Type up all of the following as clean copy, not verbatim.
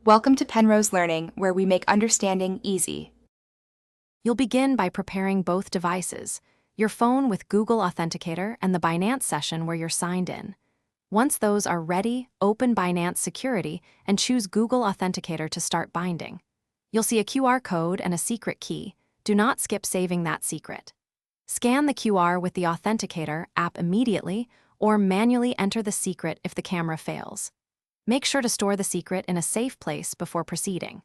Welcome to Penrose Learning, where we make understanding easy. You'll begin by preparing both devices, your phone with Google Authenticator and the Binance session where you're signed in. Once those are ready, open Binance Security and choose Google Authenticator to start binding. You'll see a QR code and a secret key. Do not skip saving that secret. Scan the QR with the Authenticator app immediately or manually enter the secret if the camera fails. Make sure to store the secret in a safe place before proceeding.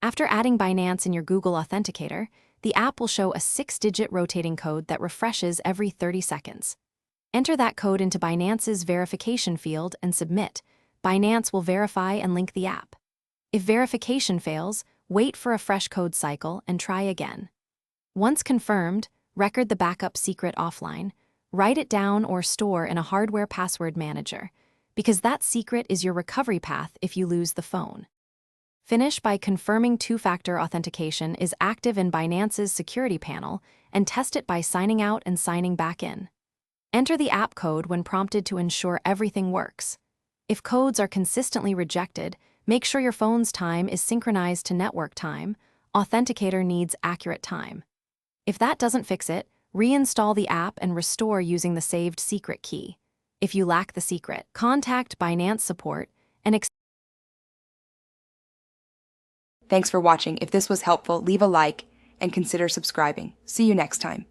After adding Binance in your Google Authenticator, the app will show a 6-digit rotating code that refreshes every 30 seconds. Enter that code into Binance's verification field and submit. Binance will verify and link the app. If verification fails, wait for a fresh code cycle and try again. Once confirmed, record the backup secret offline. Write it down or store in a hardware password manager, because that secret is your recovery path if you lose the phone. Finish by confirming two-factor authentication is active in Binance's security panel and test it by signing out and signing back in. Enter the app code when prompted to ensure everything works. If codes are consistently rejected, make sure your phone's time is synchronized to network time. Authenticator needs accurate time. If that doesn't fix it, reinstall the app and restore using the saved secret key. If you lack the secret, contact Binance support and Thanks for watching. If this was helpful, leave a like and consider subscribing. See you next time.